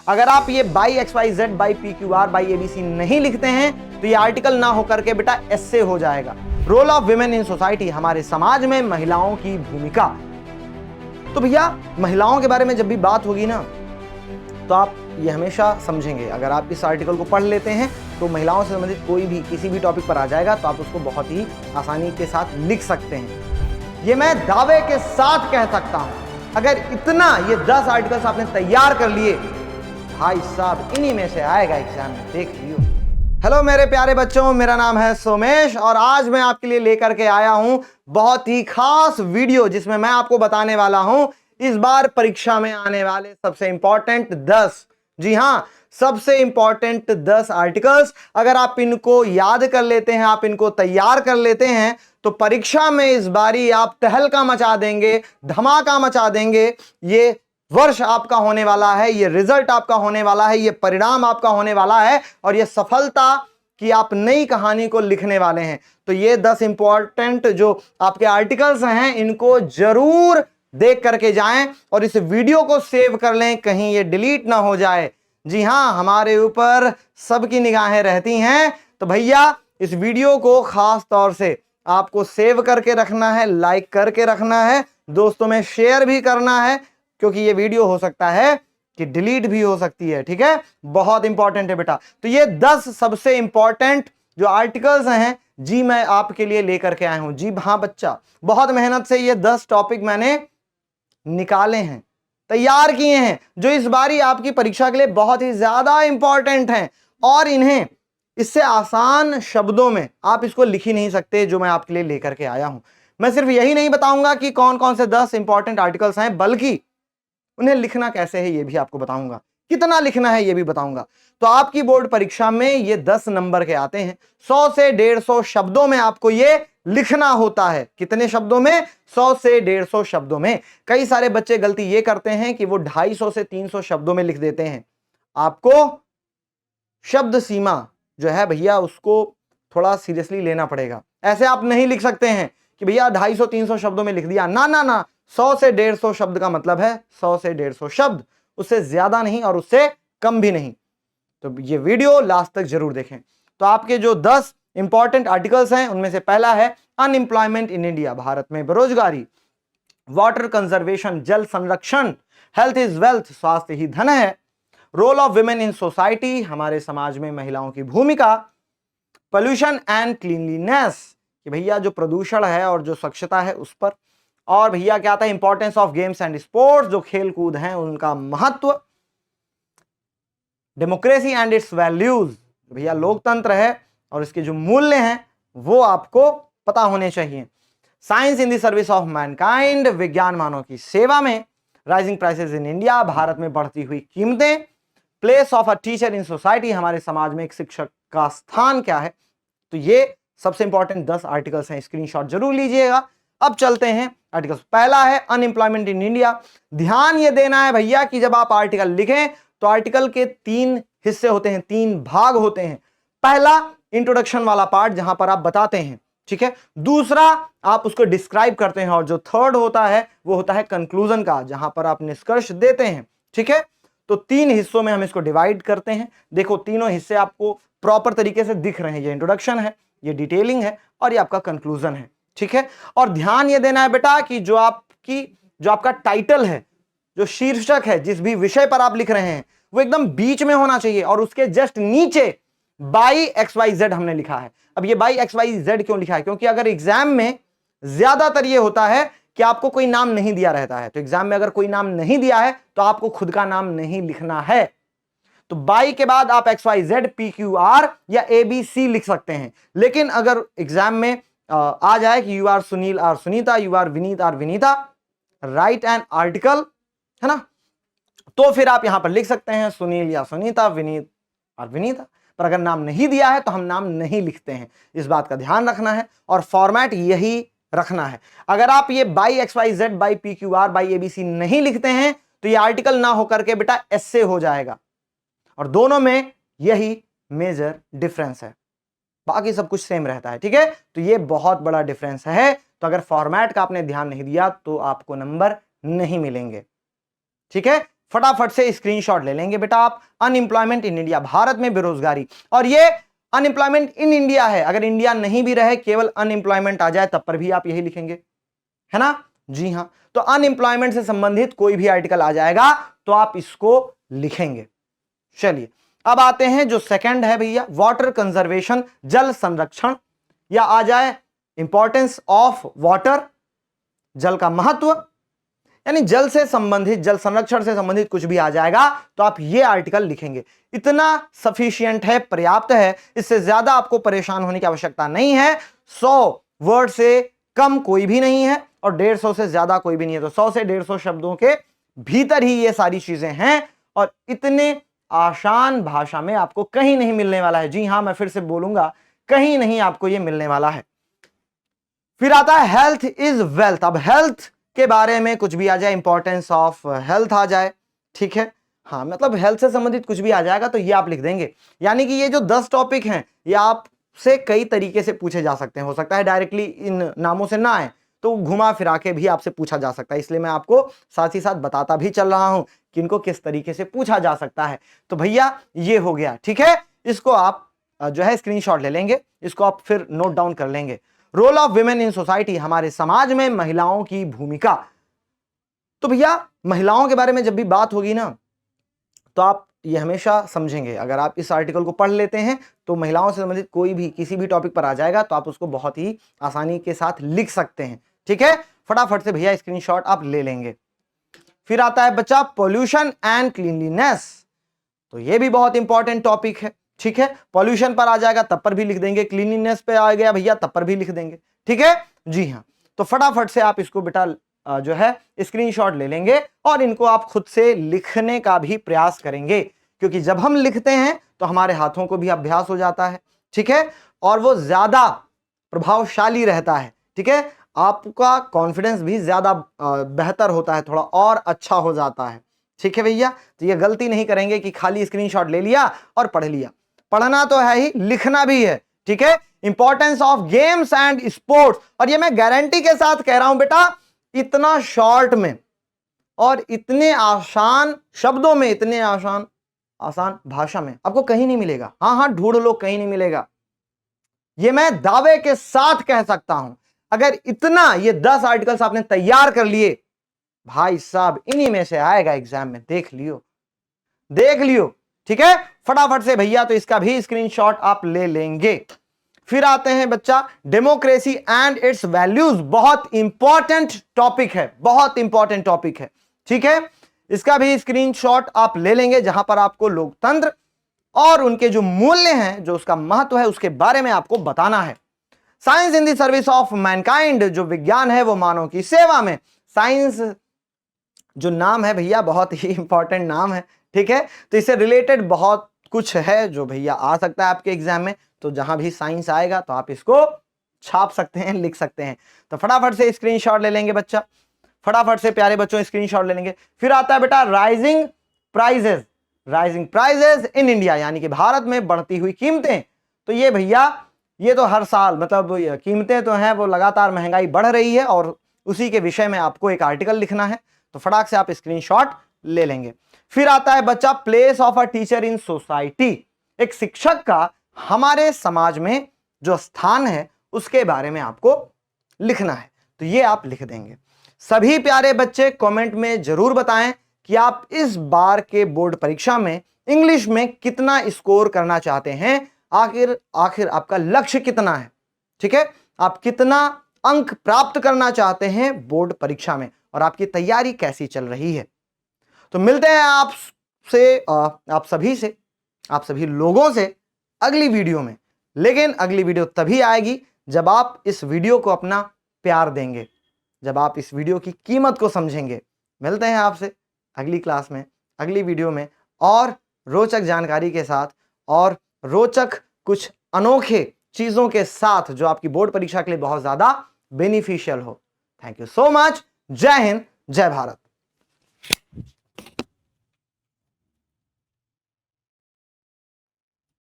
अगर आप ये by XYZ by PQR by ABC नहीं लिखते हैं तो ये आर्टिकल ना होकर के बेटा एस्से हो जाएगा। Role of women in society, हमारे समाज में महिलाओं की भूमिका। तो भैया महिलाओं के बारे में जब भी बात होगी ना तो आप ये हमेशा समझेंगे, अगर आप इस आर्टिकल को पढ़ लेते हैं तो महिलाओं से संबंधित कोई भी किसी भी टॉपिक पर आ जाएगा तो आप उसको बहुत ही आसानी के साथ लिख सकते हैं। ये मैं दावे के साथ कह सकता हूं। अगर इतना ये 10 आर्टिकल्स आपने तैयार कर लिए, भाई साहब इन्हीं में से आएगा एग्जाम में, देख लियो। हेलो मेरे प्यारे बच्चों, मेरा नाम है सोमेश और आज मैं आपके लिए लेकर के आया हूं बहुत ही खास वीडियो जिसमें मैं आपको बताने वाला हूं इस बार परीक्षा में आने वाले सबसे इंपॉर्टेंट 10, जी हां, सबसे इंपॉर्टेंट 10 आर्टिकल्स। अगर आप इनको याद कर लेते हैं, आप इनको तैयार कर लेते हैं तो परीक्षा में इस बारी आप तहलका मचा देंगे, धमाका मचा देंगे। ये वर्ष आपका होने वाला है, ये रिजल्ट आपका होने वाला है, ये परिणाम आपका होने वाला है और ये सफलता की आप नई कहानी को लिखने वाले हैं। तो ये 10 इंपॉर्टेंट जो आपके आर्टिकल्स हैं इनको जरूर देख करके जाएं और इस वीडियो को सेव कर लें, कहीं ये डिलीट ना हो जाए। जी हां, हमारे ऊपर सबकी निगाहें रहती हैं, तो भैया इस वीडियो को खास तौर से आपको सेव करके रखना है, लाइक करके रखना है, दोस्तों में शेयर भी करना है, क्योंकि ये वीडियो हो सकता है कि डिलीट भी हो सकती है। ठीक है, बहुत इंपॉर्टेंट है बेटा। तो ये 10 सबसे इंपॉर्टेंट जो आर्टिकल्स हैं जी मैं आपके लिए लेकर के आया हूं। जी हाँ बच्चा, बहुत मेहनत से ये 10 टॉपिक मैंने निकाले हैं, तैयार किए हैं, जो इस बारी आपकी परीक्षा के लिए बहुत ही ज्यादा इंपॉर्टेंट हैं और इन्हें इससे आसान शब्दों में आप इसको लिख ही नहीं सकते जो मैं आपके लिए लेकर के आया हूं। मैं सिर्फ यही नहीं बताऊंगा कि कौन कौन से 10 इंपॉर्टेंट आर्टिकल्स हैं, बल्कि उन्हें लिखना कैसे है ये भी आपको बताऊंगा, कितना लिखना है ये भी बताऊंगा। तो आपकी बोर्ड परीक्षा में ये 10 नंबर के आते हैं। 100 से 150 शब्दों में आपको ये लिखना होता है। कितने शब्दों में? 100 से 150 शब्दों में। कई सारे बच्चे गलती ये करते हैं कि वो 250 से 300 शब्दों में लिख देते हैं। आपको शब्द सीमा जो है भैया उसको थोड़ा सीरियसली लेना पड़ेगा। ऐसे आप नहीं लिख सकते हैं कि भैया 250-300 शब्दों में लिख दिया, ना ना ना। 100 से 150 शब्द का मतलब है 100 से 150 शब्द, उससे ज्यादा नहीं और उससे कम भी नहीं। तो ये वीडियो लास्ट तक जरूर देखें। तो आपके जो 10 इंपॉर्टेंट आर्टिकल्स हैं उनमें से पहला है अनएम्प्लॉयमेंट इन इंडिया, भारत में बेरोजगारी, वाटर कंजर्वेशन, जल संरक्षण, हेल्थ इज वेल्थ, स्वास्थ्य ही धन है, role of women in society, हमारे समाज में महिलाओं की भूमिका, पोल्यूशन एंड क्लीनलीनेस, कि भैया जो प्रदूषण है और जो स्वच्छता है उस पर, और भैया क्या आता है importance of games and sports, जो खेल कूद हैं उनका महत्व, डेमोक्रेसी एंड इट्स वैल्यूज, भैया लोकतंत्र है और इसके जो मूल्य हैं वो आपको पता होने चाहिए, science in the service of Mankind, विज्ञान मानव की सेवा में, rising prices in India, Bharat में बढ़ती हुई कीमतें, place of a teacher in society, हमारे समाज में एक शिक्षक का स्थान क्या है। तो ये सबसे इंपॉर्टेंट 10 आर्टिकल्स हैं, स्क्रीनशॉट जरूर लीजिएगा। अब चलते हैं आर्टिकल्स। पहला है अनएम्प्लॉयमेंट इन इंडिया। ध्यान ये देना है भैया कि जब आप आर्टिकल लिखें तो आर्टिकल के 3 हिस्से होते हैं, 3 भाग होते हैं। पहला इंट्रोडक्शन वाला पार्ट जहां पर आप बताते हैं, ठीक है। दूसरा आप उसको डिस्क्राइब करते हैं और जो थर्ड होता है वो होता है कंक्लूजन का, जहां पर आप निष्कर्ष देते हैं, ठीक है। तो 3 हिस्सों में हम इसको डिवाइड करते हैं। देखो तीनों हिस्से आपको प्रॉपर तरीके से दिख रहे हैं, ये इंट्रोडक्शन है, ये डिटेलिंग है और ये आपका कंक्लूजन है, ठीक है। और ध्यान ये देना है बेटा कि जो आपका टाइटल है, जो शीर्षक है, जिस भी विषय पर आप लिख रहे हैं वो एकदम बीच में होना चाहिए और उसके जस्ट नीचे बाई XYZ हमने लिखा है। अब ये बाई XYZ क्यों लिखा है? क्योंकि अगर एग्जाम में ज्यादातर ये होता है कि आपको कोई नाम नहीं दिया रहता है, तो एग्जाम में अगर कोई नाम नहीं दिया है तो आपको खुद का नाम नहीं लिखना है। तो बाई के बाद आप XYZ, PQR या ABC लिख सकते हैं। लेकिन अगर एग्जाम में आ जाए कि you are Sunil or Sunita, you are Vineet or Vineeta, write an article, है ना, तो फिर आप यहां पर लिख सकते हैं सुनील या सुनीता, विनीत और विनीता। पर अगर नाम नहीं दिया है तो हम नाम नहीं लिखते हैं, इस बात का ध्यान रखना है और फॉर्मेट यही रखना है। अगर आप ये by XYZ by PQR by ABC नहीं लिखते हैं तो ये आर्टिकल ना होकर के बेटा एस्से हो जाएगा और दोनों में यही मेजर डिफरेंस है, बाकी सब कुछ सेम रहता है, ठीक है। तो ये बहुत बड़ा डिफरेंस है। तो अगर फॉर्मेट का आपने ध्यान नहीं दिया तो आपको नंबर नहीं मिलेंगे, ठीक है। फटाफट से स्क्रीनशॉट ले लेंगे बेटा आप। अनएम्प्लॉयमेंट इन इंडिया, भारत में बेरोजगारी, और ये अनएम्प्लॉयमेंट इन इंडिया है, अगर इंडिया नहीं भी रहे केवल अनएम्प्लॉयमेंट आ जाए तब पर भी आप यही लिखेंगे, है ना? जी हां, तो अनएम्प्लॉयमेंट से संबंधित कोई भी आर्टिकल आ जाएगा तो आप इसको लिखेंगे। चलिए अब आते हैं जो सेकंड है भैया, वाटर कंजर्वेशन, जल संरक्षण, या आ जाए इंपॉर्टेंस ऑफ वाटर, जल का महत्व, यानी जल से संबंधित, जल संरक्षण से संबंधित कुछ भी आ जाएगा तो आप ये आर्टिकल लिखेंगे। इतना सफिशिएंट है, पर्याप्त है, इससे ज्यादा आपको परेशान होने की आवश्यकता नहीं है। 100 वर्ड से कम कोई भी नहीं है और 150 से ज्यादा कोई भी नहीं है, तो 100 से 150 शब्दों के भीतर ही ये सारी चीजें हैं और इतने आसान भाषा में आपको कहीं नहीं मिलने वाला है। जी हां, मैं फिर से बोलूंगा, कहीं नहीं आपको ये मिलने वाला है। फिर आता है हेल्थ इज वेल्थ। अब हेल्थ के बारे में कुछ भी आ जाए, इंपॉर्टेंस ऑफ हेल्थ आ जाए, ठीक है, हाँ, मतलब हेल्थ से संबंधित कुछ भी आ जाएगा तो ये आप लिख देंगे। यानी कि ये जो 10 टॉपिक हैं ये आपसे कई तरीके से पूछे जा सकते हैं। हो सकता है डायरेक्टली इन नामों से ना आए तो घुमा फिरा के भी आपसे पूछा जा सकता है, इसलिए मैं आपको साथ ही साथ बताता भी चल रहा हूं कि इनको किस तरीके से पूछा जा सकता है। तो भैया ये हो गया, ठीक है, इसको आप जो है स्क्रीनशॉट ले लेंगे, इसको आप फिर नोट डाउन कर लेंगे। Role of women in society, हमारे समाज में महिलाओं की भूमिका। तो भैया महिलाओं के बारे में जब भी बात होगी ना तो आप ये हमेशा समझेंगे, अगर आप इस आर्टिकल को पढ़ लेते हैं तो महिलाओं से संबंधित कोई भी किसी भी टॉपिक पर आ जाएगा तो आप उसको बहुत ही आसानी के साथ लिख सकते हैं, ठीक है। फटाफट से भैया स्क्रीनशॉट आप ले लेंगे। फिर आता है बच्चा पॉल्यूशन एंड क्लीनलीनेस, तो ये भी बहुत इंपॉर्टेंट टॉपिक है, ठीक है। पॉल्यूशन पर आ जाएगा तब पर भी लिख देंगे, क्लीनलीनेस पे आ गया भैया तब पर भी लिख देंगे, ठीक है। जी हाँ, तो फटाफट से आप इसको बेटा जो है स्क्रीनशॉट ले लेंगे और इनको आप खुद से लिखने का भी प्रयास करेंगे, क्योंकि जब हम लिखते हैं तो हमारे हाथों को भी अभ्यास हो जाता है, ठीक है, और वो ज्यादा प्रभावशाली रहता है, ठीक है। आपका कॉन्फिडेंस भी ज्यादा बेहतर होता है, थोड़ा और अच्छा हो जाता है, ठीक है भैया। तो ये गलती नहीं करेंगे कि खाली स्क्रीनशॉट ले लिया और पढ़ लिया, पढ़ना तो है ही, लिखना भी है, ठीक है। Importance of games and sports, और ये मैं गारंटी के साथ कह रहा हूं बेटा, इतना शॉर्ट में और इतने आसान शब्दों में, इतने आसान भाषा में आपको कहीं नहीं मिलेगा। हाँ, ढूंढ लो, कहीं नहीं मिलेगा, ये मैं दावे के साथ कह सकता हूं। अगर इतना ये 10 आर्टिकल्स आपने तैयार कर लिए, भाई साहब इन्हीं में से आएगा एग्जाम में, देख लियो, ठीक है। फटाफट से भैया तो इसका भी स्क्रीनशॉट आप ले लेंगे। फिर आते हैं बच्चा डेमोक्रेसी एंड इट्स वैल्यूज, बहुत इंपॉर्टेंट टॉपिक है, बहुत इंपॉर्टेंट टॉपिक है, ठीक है। इसका भी स्क्रीनशॉट आप ले लेंगे, जहां पर आपको लोकतंत्र और उनके जो मूल्य हैं, जो उसका महत्व है, उसके बारे में आपको बताना है। Science in the service of Mankind, जो विज्ञान है वो मानव की सेवा में। साइंस जो नाम है भैया बहुत ही इंपॉर्टेंट नाम है, ठीक है, तो इससे रिलेटेड बहुत कुछ है जो भैया आ सकता है आपके एग्जाम में, तो जहां भी साइंस आएगा तो आप इसको छाप सकते हैं, लिख सकते हैं। तो फटाफट से स्क्रीनशॉट ले लेंगे बच्चा, फटाफट से प्यारे बच्चों स्क्रीनशॉट ले लेंगे। फिर आता है बेटा राइजिंग प्राइजेस इन इंडिया, यानी कि भारत में बढ़ती हुई कीमतें। तो ये भैया ये तो हर साल, मतलब कीमतें तो हैं, वो लगातार महंगाई बढ़ रही है और उसी के विषय में आपको एक आर्टिकल लिखना है, तो फटाक से आप स्क्रीनशॉट ले लेंगे। फिर आता है बच्चा place of a teacher in society, एक शिक्षक का हमारे समाज में जो स्थान है उसके बारे में आपको लिखना है, तो ये आप लिख देंगे। सभी प्यारे बच्चे कमेंट में जरूर बताएं कि आप इस बार के बोर्ड परीक्षा में इंग्लिश में कितना स्कोर करना चाहते हैं, आखिर आपका लक्ष्य कितना है, ठीक है, आप कितना अंक प्राप्त करना चाहते हैं बोर्ड परीक्षा में और आपकी तैयारी कैसी चल रही है। तो मिलते हैं आप सभी लोगों से अगली वीडियो में, लेकिन अगली वीडियो तभी आएगी जब आप इस वीडियो को अपना प्यार देंगे, जब आप इस वीडियो की कीमत को समझेंगे। मिलते हैं आपसे अगली क्लास में, अगली वीडियो में, और रोचक जानकारी के साथ और रोचक कुछ अनोखे चीजों के साथ जो आपकी बोर्ड परीक्षा के लिए बहुत ज्यादा बेनिफिशियल हो। Thank you so much. जय हिंद, जय भारत।